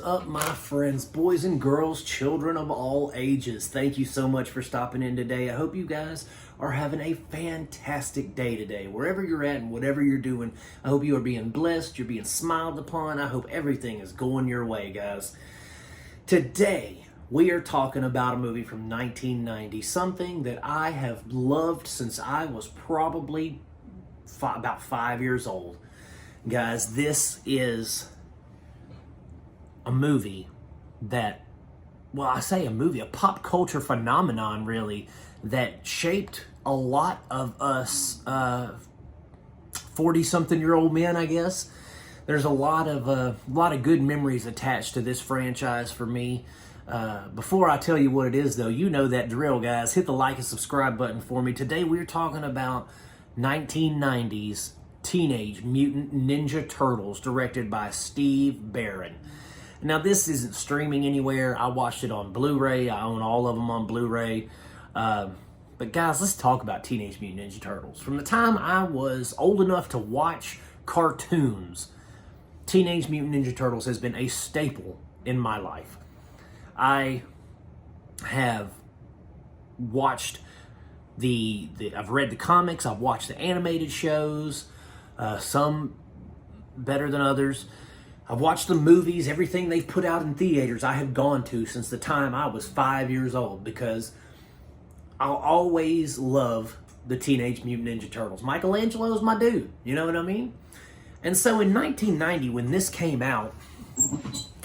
up, my friends, boys and girls, children of all ages? Thank you so much for stopping in today. I hope you guys are having a fantastic day today. Wherever you're at and whatever you're doing, I hope you are being blessed, you're being smiled upon. I hope everything is going your way, guys. Today, we are talking about a movie from 1990, something that I have loved since I was probably about 5 years old. Guys, this is a movie that, well, I say a movie, a pop culture phenomenon, really, that shaped a lot of us 40-something-year-old men, I guess. There's a lot of good memories attached to this franchise for me. Before I tell you what it is, though, you know that drill, guys. Hit the like and subscribe button for me. Today, we're talking about 1990s Teenage Mutant Ninja Turtles, directed by Steve Barron. Now, this isn't streaming anywhere. I watched it on Blu-ray. I own all of them on Blu-ray. But guys, let's talk about Teenage Mutant Ninja Turtles. From the time I was old enough to watch cartoons, Teenage Mutant Ninja Turtles has been a staple in my life. I have watched I've read the comics, I've watched the animated shows, some better than others. I've watched the movies, everything they've put out in theaters I have gone to since the time I was 5 years old, because I'll always love the Teenage Mutant Ninja Turtles. Michelangelo is my dude, you know what I mean? And so in 1990, when this came out,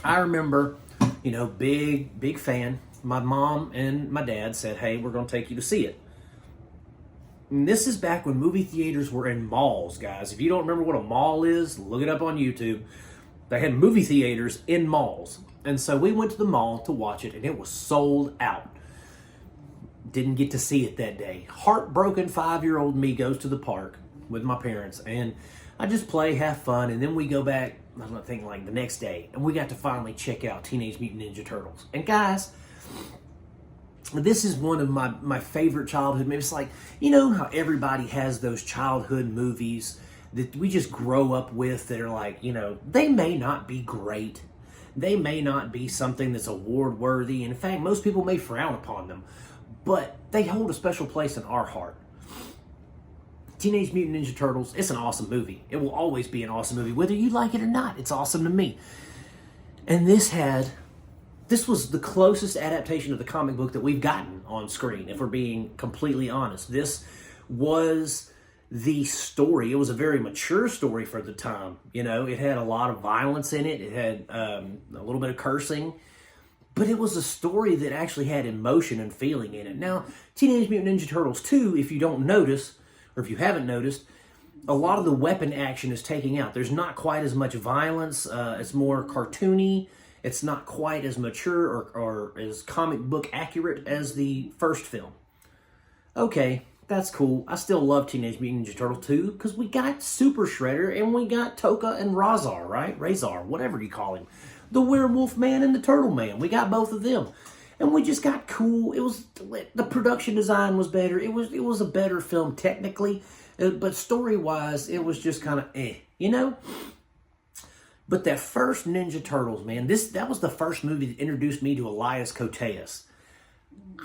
I remember, big fan. My mom and my dad said, hey, we're going to take you to see it. And this is back when movie theaters were in malls, guys. If you don't remember what a mall is, look it up on YouTube. They had movie theaters in malls. And so we went to the mall to watch it, and it was sold out. Didn't get to see it that day. Heartbroken 5-year-old me goes to the park with my parents, and I just play, have fun, and then we go back, I think like the next day, and we got to finally check out Teenage Mutant Ninja Turtles. And guys, this is one of my favorite childhood movies. It's like, you know how everybody has those childhood movies that we just grow up with that are like, they may not be great. They may not be something that's award worthy. In fact, most people may frown upon them, but they hold a special place in our heart. Teenage Mutant Ninja Turtles, it's an awesome movie. It will always be an awesome movie, whether you like it or not. It's awesome to me. And this was the closest adaptation of the comic book that we've gotten on screen, if we're being completely honest. This was the story. It was a very mature story for the time. It had a lot of violence in it. It had a little bit of cursing. But it was a story that actually had emotion and feeling in it. Now, Teenage Mutant Ninja Turtles 2, if you don't notice, or if you haven't noticed, a lot of the weapon action is taking out. There's not quite as much violence. It's more cartoony. It's not quite as mature or as comic book accurate as the first film. Okay, that's cool. I still love Teenage Mutant Ninja Turtle 2 because we got Super Shredder and we got Tokka and Razar, right? Razor, whatever you call him. The Werewolf Man and the Turtle Man. We got both of them. And we just got cool. The production design was better. It was a better film technically, but story-wise, it was just kind of But that first Ninja Turtles, man, that was the first movie that introduced me to Elias Koteas.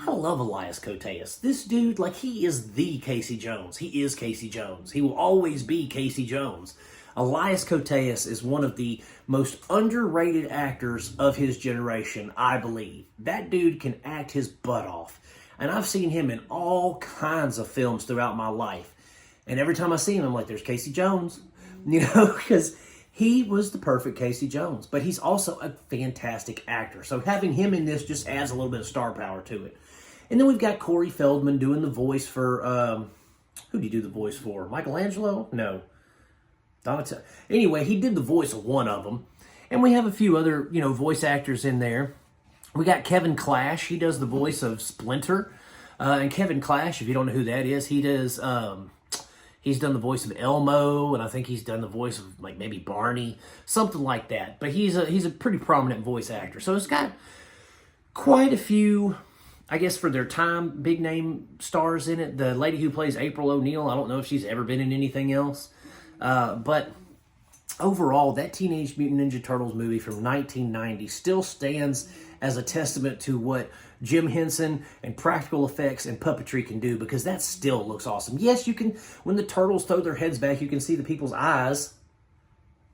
I love Elias Koteas. This dude, he is the Casey Jones. He is Casey Jones. He will always be Casey Jones. Elias Koteas is one of the most underrated actors of his generation, I believe. That dude can act his butt off. And I've seen him in all kinds of films throughout my life. And every time I see him, I'm like, there's Casey Jones. Because he was the perfect Casey Jones. But he's also a fantastic actor. So having him in this just adds a little bit of star power to it. And then we've got Corey Feldman doing the voice for, who did he do the voice for? Michelangelo? No. Donatello. Anyway, he did the voice of one of them. And we have a few other, voice actors in there. We got Kevin Clash. He does the voice of Splinter. And Kevin Clash, if you don't know who that is, he does, he's done the voice of Elmo, and I think he's done the voice of, maybe Barney, something like that. But he's a pretty prominent voice actor. So it's got quite a few, I guess, for their time, big name stars in it. The lady who plays April O'Neil, I don't know if she's ever been in anything else. But overall, that Teenage Mutant Ninja Turtles movie from 1990 still stands as a testament to what Jim Henson and practical effects and puppetry can do, because that still looks awesome. Yes, you can, when the turtles throw their heads back, you can see the people's eyes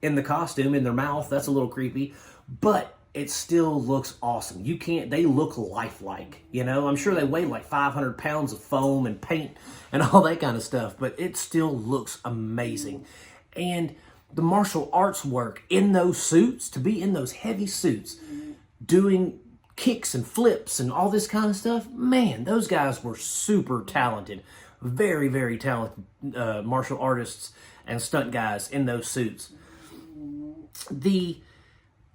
in the costume, in their mouth. That's a little creepy, but it still looks awesome. You can't, they look lifelike, you know? I'm sure they weigh like 500 pounds of foam and paint and all that kind of stuff, but it still looks amazing. And the martial arts work in those suits, to be in those heavy suits, doing kicks and flips and all this kind of stuff, man, those guys were super talented. Very, very talented martial artists and stunt guys in those suits.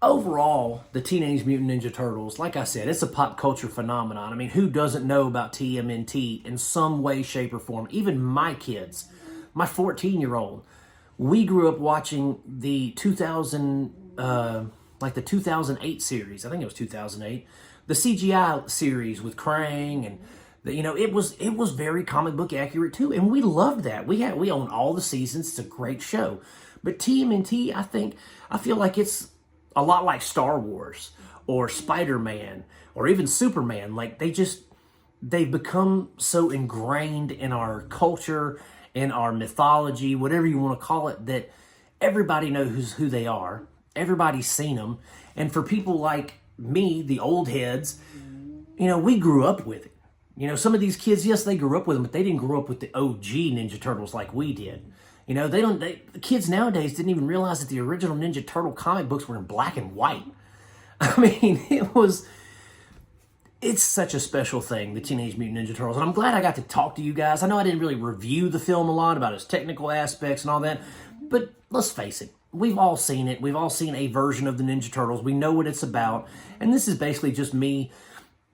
Overall, the Teenage Mutant Ninja Turtles, like I said, it's a pop culture phenomenon. I mean, who doesn't know about TMNT in some way, shape, or form? Even my kids, my 14-year-old, we grew up watching the 2008 series. I think it was 2008. The CGI series with Krang, and it was very comic book accurate too, and we loved that. We own all the seasons. It's a great show. But TMNT, I feel like it's a lot like Star Wars or Spider-Man or even Superman. Like they've become so ingrained in our culture, in our mythology, whatever you want to call it, that everybody knows who they are. Everybody's seen them. And for people like me, the old heads, we grew up with it. Some of these kids, yes, they grew up with them, but they didn't grow up with the OG Ninja Turtles like we did. The kids nowadays didn't even realize that the original Ninja Turtle comic books were in black and white. I mean, it's such a special thing, the Teenage Mutant Ninja Turtles. And I'm glad I got to talk to you guys. I know I didn't really review the film a lot about its technical aspects and all that, but let's face it. We've all seen it. We've all seen a version of the Ninja Turtles. We know what it's about. And this is basically just me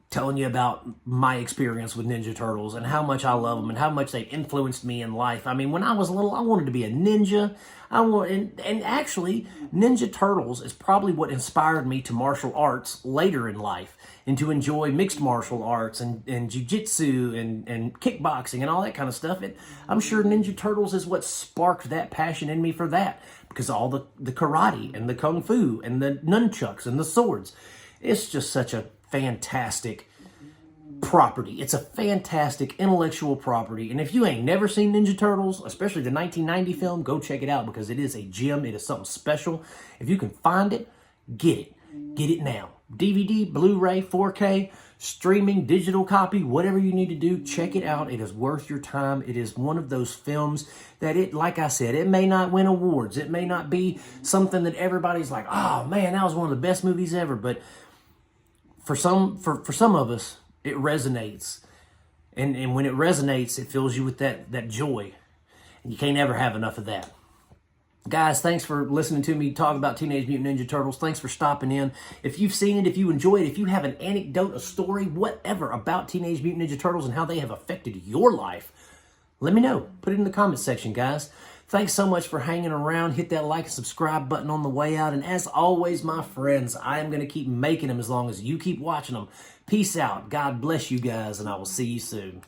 telling you about my experience with Ninja Turtles and how much I love them and how much they've influenced me in life. I mean, when I was little, I wanted to be a ninja. And actually, Ninja Turtles is probably what inspired me to martial arts later in life and to enjoy mixed martial arts and jiu-jitsu and kickboxing and all that kind of stuff. I'm sure Ninja Turtles is what sparked that passion in me for that, because all the karate and the kung fu and the nunchucks and the swords. It's just such a fantastic property. It's a fantastic intellectual property. And if you ain't never seen Ninja Turtles, especially the 1990 film, go check it out, because it is a gem. It is something special. If you can find it, get it. Get it now. DVD, Blu-ray, 4K, streaming, digital copy, whatever you need to do, check it out. It is worth your time. It is one of those films that like I said, it may not win awards. It may not be something that everybody's like, oh man, that was one of the best movies ever. But for some of us, it resonates. And when it resonates, it fills you with that joy. And you can't ever have enough of that. Guys, thanks for listening to me talk about Teenage Mutant Ninja Turtles. Thanks for stopping in. If you've seen it, if you enjoy it, if you have an anecdote, a story, whatever about Teenage Mutant Ninja Turtles and how they have affected your life, let me know. Put it in the comments section, guys. Thanks so much for hanging around. Hit that like and subscribe button on the way out. And as always, my friends, I am going to keep making them as long as you keep watching them. Peace out. God bless you guys, and I will see you soon.